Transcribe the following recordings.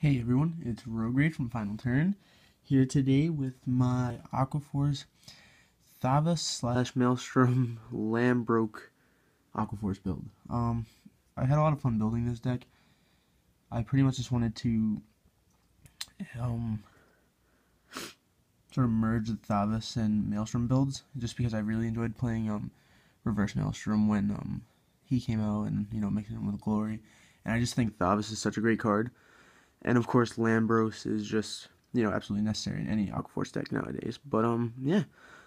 Hey everyone, it's Rograde from Final Turn, here today with my Aqua Thavas slash Maelstrom Lambroke Aqua build. I had a lot of fun building this deck. I pretty much just wanted to sort of merge the Thavas and Maelstrom builds, just because I really enjoyed playing Reverse Maelstrom when he came out and mixing him with Glory, and I just think Thavas is such a great card. And of course, Lambroke is just, absolutely necessary in any Aqua deck nowadays. But, yeah.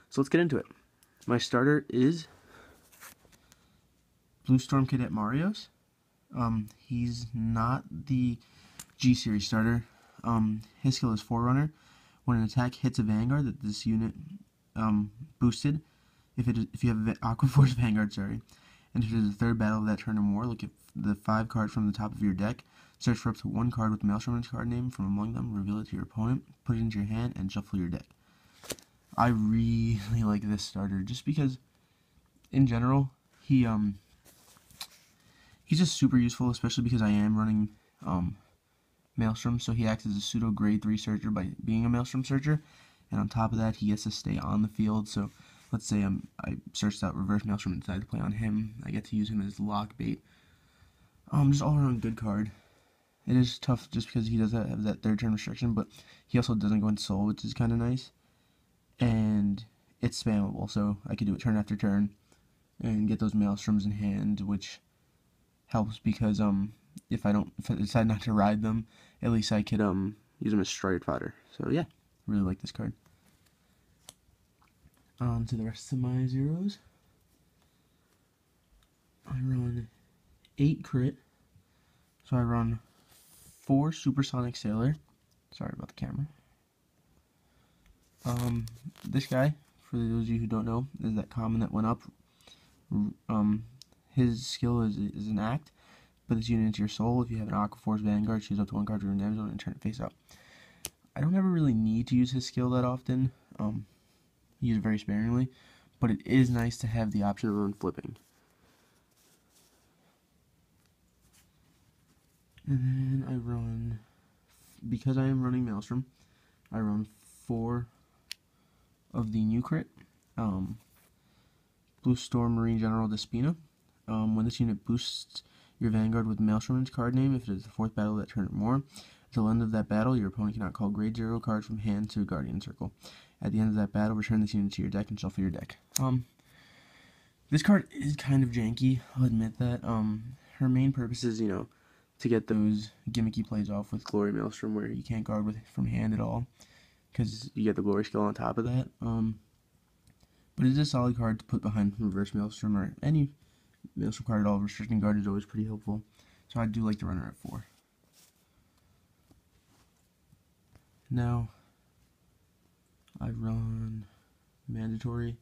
So let's get into it. My starter is Blue Storm Cadet Marios. He's not the G-Series starter. His skill is Forerunner. When an attack hits a Vanguard that this unit, boosted, if you have an Aqua Force Vanguard, and if it is the third battle of that turn or more, look at the 5 cards from the top of your deck. Search for up to 1 card with Maelstrom in its card name from among them, reveal it to your opponent, put it into your hand, and shuffle your deck. I really like this starter, just because, in general, he's just super useful, especially because I am running Maelstrom, so he acts as a pseudo grade 3 searcher by being a Maelstrom searcher, and on top of that, he gets to stay on the field. So let's say I searched out Reverse Maelstrom and decided to play on him, I get to use him as lock bait. Just all around good card. It is tough just because he does have that third turn restriction, but he also doesn't go into soul, which is kind of nice. And it's spammable, so I could do it turn after turn and get those Maelstroms in hand, which helps because if I decide not to ride them, at least I could use them as stride fodder. So yeah, really like this card. On to the rest of my zeros. I run 8 crit, so I run 4 Supersonic Sailor. Sorry about the camera. This guy, for those of you who don't know, is that common that went up. His skill is an act. Put this unit into your soul. If you have an Aqua Force Vanguard, choose up to 1 card from your damage zone and turn it face up. I don't ever really need to use his skill that often. Use it very sparingly, but it is nice to have the option of unflipping. And then I run, because I am running Maelstrom, I run 4 of the new crit. Blue Storm Marine General Despina. When this unit boosts your Vanguard with Maelstrom in its card name, if it is the 4th battle of that turn or more, until the end of that battle, your opponent cannot call grade 0 cards from hand to a Guardian Circle. At the end of that battle, return this unit to your deck and shuffle your deck. This card is kind of janky, I'll admit that. Her main purpose is, to get those gimmicky plays off with Glory Maelstrom where you can't guard from hand at all, because you get the Glory skill on top of that. But it is a solid card to put behind Reverse Maelstrom, or any Maelstrom card at all. Restricting guard is always pretty helpful, so I do like to run her at 4. Now, I run mandatory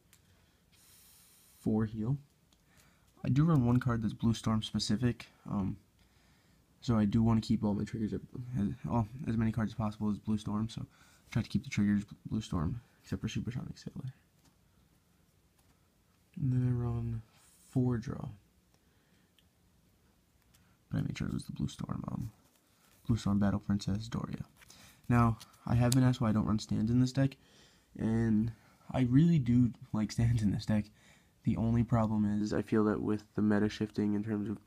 4 heal. I do run 1 card that's Blue Storm specific, so I do want to keep all my triggers as many cards as possible as Blue Storm, so I try to keep the triggers Blue Storm, except for Supersonic Sailor. And then I run 4 draw. But I made sure it was the Blue Storm Battle Princess Doria. Now, I have been asked why I don't run stands in this deck, and I really do like stands in this deck. The only problem is I feel that with the meta shifting in terms of,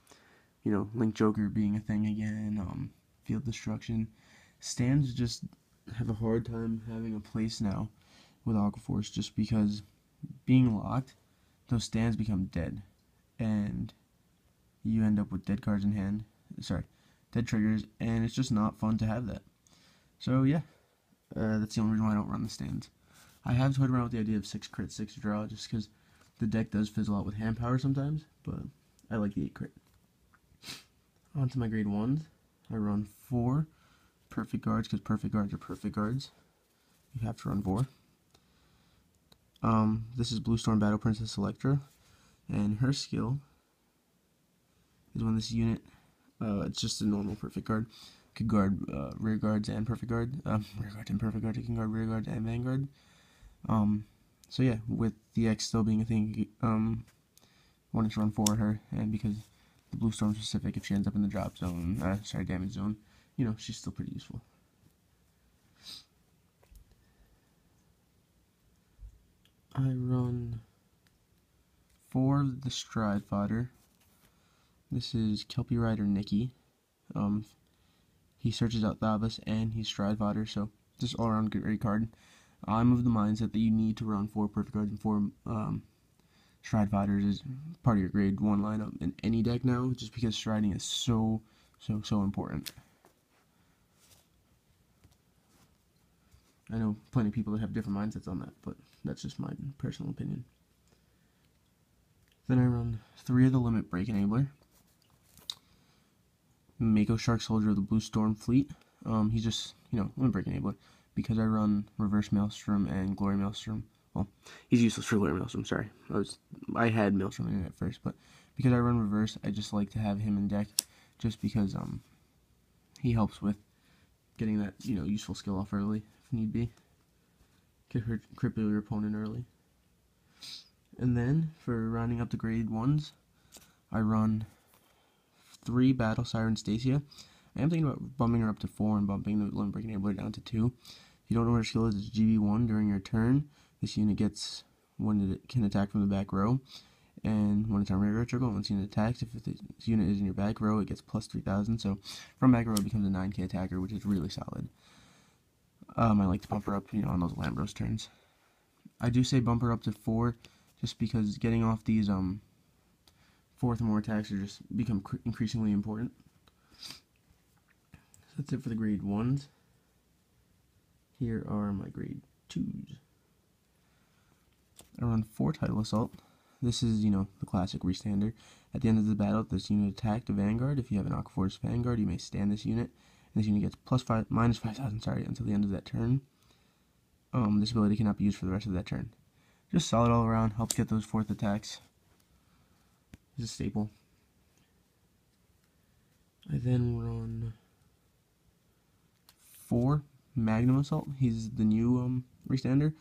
Link Joker being a thing again, field destruction, stands just have a hard time having a place now with Aqua Force, just because being locked, those stands become dead, and you end up with dead cards in hand, dead triggers, and it's just not fun to have that. So yeah, that's the only reason why I don't run the stands. I have toyed around with the idea of 6 crit, 6 draw, just because the deck does fizzle out with hand power sometimes, but I like the 8 crit. On to my grade 1s. I run 4 perfect guards, because perfect guards are perfect guards. You have to run 4. This is Blue Storm Battle Princess Electra, and her skill is when this unit, it's just a normal perfect guard, could guard rear guards and perfect guard, rear guards and perfect guard, it can guard rear guards and vanguard. So yeah, with the X still being a thing, wanted to run 4 her, and because the Blue Storm specific, if she ends up in the drop zone, damage zone, you know, she's still pretty useful. I run 4 of the Stride Fodder. This is Kelpie Rider Nikki. He searches out Thavas and he's Stride Fodder, so just all around great card. I'm of the mindset that you need to run 4 perfect cards and 4 Stride Fodders is part of your grade 1 lineup in any deck now, just because striding is so important. I know plenty of people that have different mindsets on that, but that's just my personal opinion. Then I run 3 of the Limit Break Enabler. Mako Shark Soldier of the Blue Storm Fleet. He's just, you know, Limit Break Enabler. Because I run Reverse Maelstrom and Glory Maelstrom. Well, he's useless for Glory Maelstrom, sorry. I had Maelstrom in it at first, but because I run Reverse, I just like to have him in deck, just because he helps with getting that, you know, useful skill off early, if need be. Could cripple your opponent early. And then, for rounding up the grade 1s, I run 3 Battle Siren Stacia. I am thinking about bumping her up to 4 and bumping the Limit Break Enabler down to 2. If you don't know what her skill is, it's GB1 during your turn. This unit gets, when it can attack from the back row, and when it's on rear circle, once the unit attacks, if this unit is in your back row, it gets plus 3,000, so from back row it becomes a 9k attacker, which is really solid. I like to bump her up, you know, on those Lambroke turns. I do say bump her up to 4, just because getting off these 4th and more attacks are just become increasingly important. So that's it for the grade 1s. Here are my grade 2s. I run 4 Tidal Assault. This is, you know, the classic restander. At the end of the battle, this unit attacked a Vanguard. If you have an Aqua Force Vanguard, you may stand this unit. And this unit gets minus 5,000, until the end of that turn. This ability cannot be used for the rest of that turn. Just solid all around, helps get those 4th attacks. It's a staple. I then run 4 Magnum Assault. He's the new restander.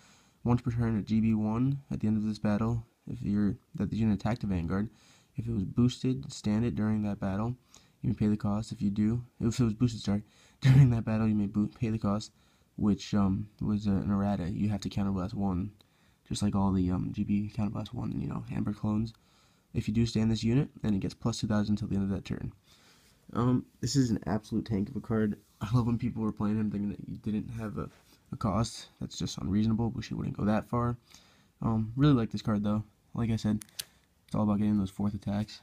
Once per turn at GB1 at the end of this battle, if the unit attacked a Vanguard, if it was boosted, stand it during that battle. You may pay the cost. If it was boosted, during that battle, you may pay the cost, which was an errata. You have to counterblast 1, just like all the GB counterblast 1, you know, Amber clones. If you do stand this unit, then it gets plus 2,000 until the end of that turn. This is an absolute tank of a card. I love when people were playing him thinking that you didn't have a cost. That's just unreasonable. Wish you wouldn't go that far. Really like this card though. Like I said, it's all about getting those 4th attacks.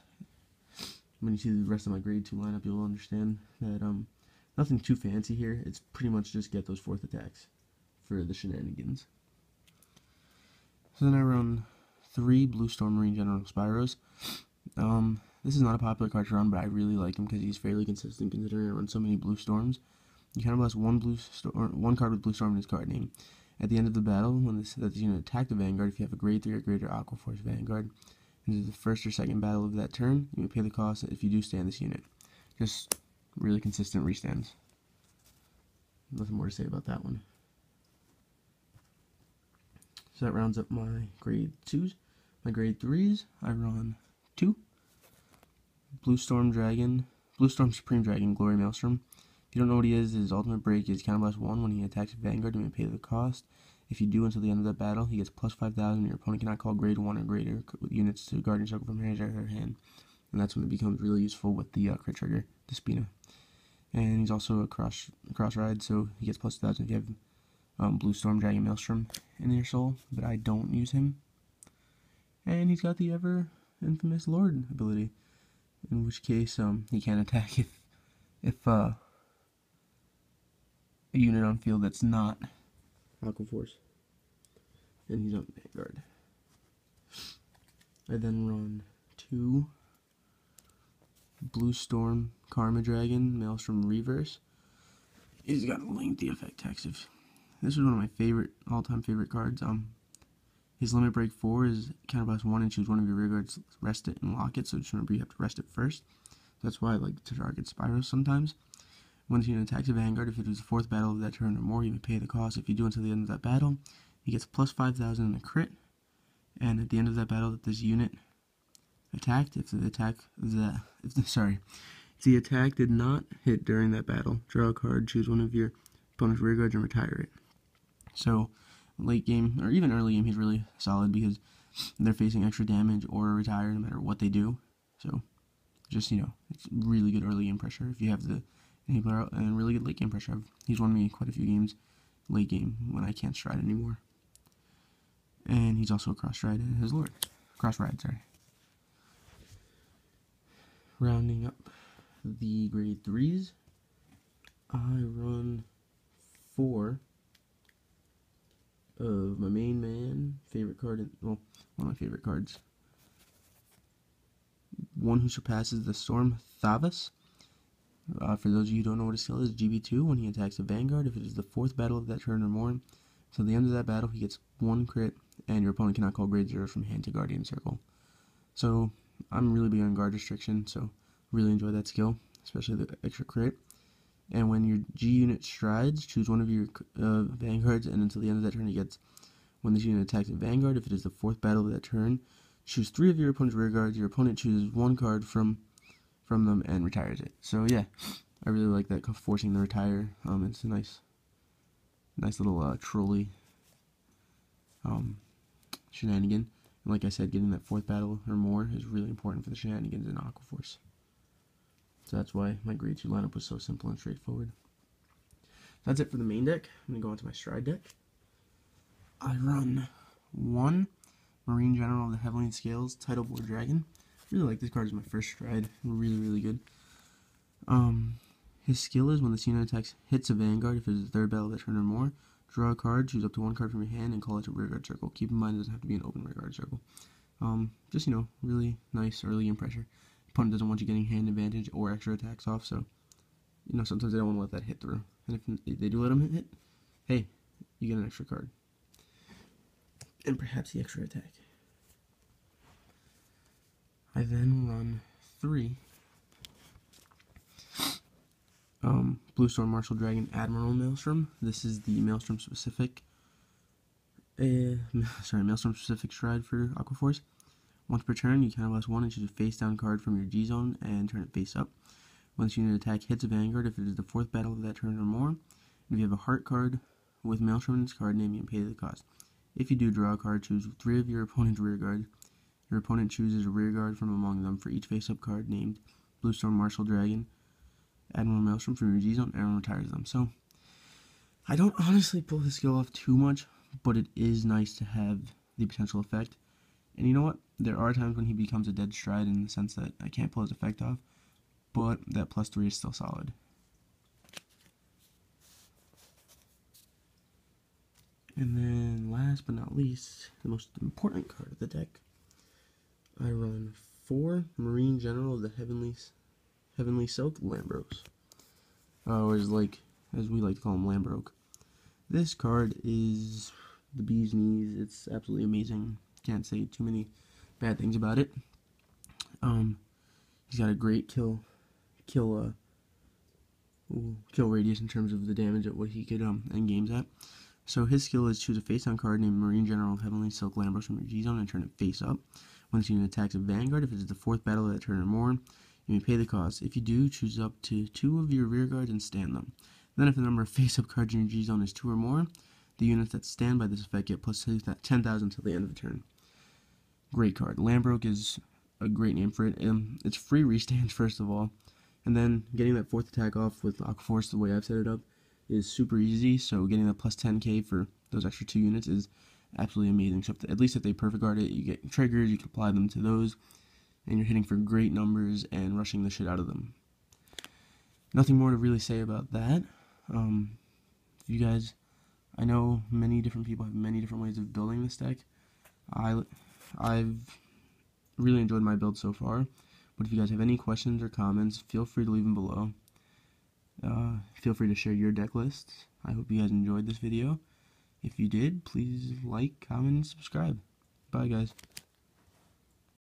When you see the rest of my grade 2 lineup, you'll understand that nothing too fancy here. It's pretty much just get those 4th attacks for the shenanigans. So then I run 3 Blue Storm Marine General Spyros. This is not a popular card to run, but I really like him because he's fairly consistent considering I run so many Blue Storms. You counterblast 1 card with Blue Storm in his card name. At the end of the battle, when this unit attacked the Vanguard, if you have a grade 3 or greater Aqua Force Vanguard, into the 1st or 2nd battle of that turn, you may pay the cost if you do stand this unit. Just really consistent restands. Nothing more to say about that one. So that rounds up my grade 2s. My grade 3s, I run 2 Blue Storm Supreme Dragon Glory Maelstrom. If you don't know what he is, his ultimate break is counterblast 1 when he attacks a Vanguard. You may pay the cost. If you do until the end of that battle, he gets plus 5,000. Your opponent cannot call grade 1 or greater units to Guardian Circle from his or her hand. And that's when it becomes really useful with the crit trigger, Despina. And he's also a cross ride, so he gets plus 2,000 if you have Blue Storm Dragon Maelstrom in your soul, but I don't use him. And he's got the ever infamous Lord ability, in which case he can attack if a unit on field that's not Aqua Force, and he's on Vanguard. I then run 2 Blue Storm Karma Dragon Maelstrom Reverse. He's got a lengthy effect text. This was one of my all-time favorite cards. His limit break 4 is counterblast 1 and choose one of your rear guards, rest it and lock it. So just remember you have to rest it first. That's why I like to target Spyros sometimes. When the unit attacks a Vanguard, if it is the 4th battle of that turn or more, you may pay the cost. If you do until the end of that battle, he gets plus 5,000 in a crit. And at the end of that battle, that this unit attacked, if The attack did not hit during that battle. Draw a card, choose one of your opponent's rear guards, and retire it. So, late game, or even early game, he's really solid because they're facing extra damage or retire no matter what they do. So, just, it's really good early game pressure if you have the enabler out, and really good late game pressure. He's won me quite a few games late game when I can't stride anymore. And he's also a cross-stride his lord. Cross-ride, sorry. Rounding up the grade 3s, I run 4 of my main man, favorite card, one of my favorite cards. One who surpasses the storm, Thavas. For those of you who don't know what his skill is, GB2, when he attacks a vanguard, if it is the 4th battle of that turn or more, till the end of that battle, he gets 1 crit, and your opponent cannot call grade 0 from hand to Guardian Circle. So, I'm really big on guard restriction, so really enjoy that skill, especially the extra crit. And when your G unit strides, choose one of your vanguards, and until the end of that turn, he gets, when this unit attacks a vanguard, if it is the 4th battle of that turn, choose 3 of your opponent's rear guards. Your opponent chooses 1 card from them and retires it. So yeah, I really like that, forcing the retire. It's a nice little trolley shenanigan. And like I said, getting that 4th battle or more is really important for the shenanigans in Aqua Force. So that's why my grade 2 lineup was so simple and straightforward. That's it for the main deck. I'm going to go on to my stride deck. I run 1 Marine General of the Heavenly Scales, Tidal Board Dragon. Really like this card as my first stride. Really, really good. His skill is when this unit attacks hits a vanguard, if it is the 3rd battle of that turn or more, draw a card, choose up to 1 card from your hand, and call it a rearguard circle. Keep in mind it doesn't have to be an open rearguard circle. Just, really nice early game pressure. Opponent doesn't want you getting hand advantage or extra attacks off, so, sometimes they don't want to let that hit through. And if they do let them hit, hey, you get an extra card. And perhaps the extra attack. I then run 3 Blue Storm Martial Dragon Admiral Maelstrom. This is the Maelstrom specific Maelstrom specific stride for Aqua Force. Once per turn, you cannibalize 1 and choose a face down card from your G zone and turn it face up. When this unit attack hits a vanguard, if it is the 4th battle of that turn or more, and if you have a heart card with Maelstrom in its card name, you can pay the cost. If you do draw a card, choose 3 of your opponent's rear guards. Your opponent chooses a rear guard from among them for each face-up card named Blue Storm Martial Dragon Admiral Maelstrom from your G-Zone, and retires them. So, I don't honestly pull this skill off too much, but it is nice to have the potential effect. And you know what? There are times when he becomes a dead stride in the sense that I can't pull his effect off, but that +3 is still solid. And then, last but not least, the most important card of the deck. I run 4 Marine General of the Heavenly Silk Lambroke. Or as we like to call him, Lambroke. This card is the bee's knees. It's absolutely amazing. Can't say too many bad things about it. He's got a great kill radius in terms of the damage at what he could end games at. So his skill is choose a face-down card named Marine General of Heavenly Silk Lambroke from your G-Zone and turn it face up. When this unit attacks a vanguard, if it is the 4th battle of that turn or more, you may pay the cost. If you do, choose up to 2 of your rear guards and stand them. Then if the number of face-up cards in your G-Zone is 2 or more, the units that stand by this effect get plus 10,000 until the end of the turn. Great card. Lambroke is a great name for it. It's free restands, first of all. And then getting that 4th attack off with Aqua Force, the way I've set it up, is super easy. So getting that plus 10k for those extra 2 units is absolutely amazing. So at least if they perfect guard it, you get triggers, you can apply them to those, and you're hitting for great numbers and rushing the shit out of them. Nothing more to really say about that. You guys, I know many different people have many different ways of building this deck. I've really enjoyed my build so far, but if you guys have any questions or comments, feel free to leave them below. Feel free to share your deck lists. I hope you guys enjoyed this video. If you did, please like, comment, and subscribe. Bye, guys.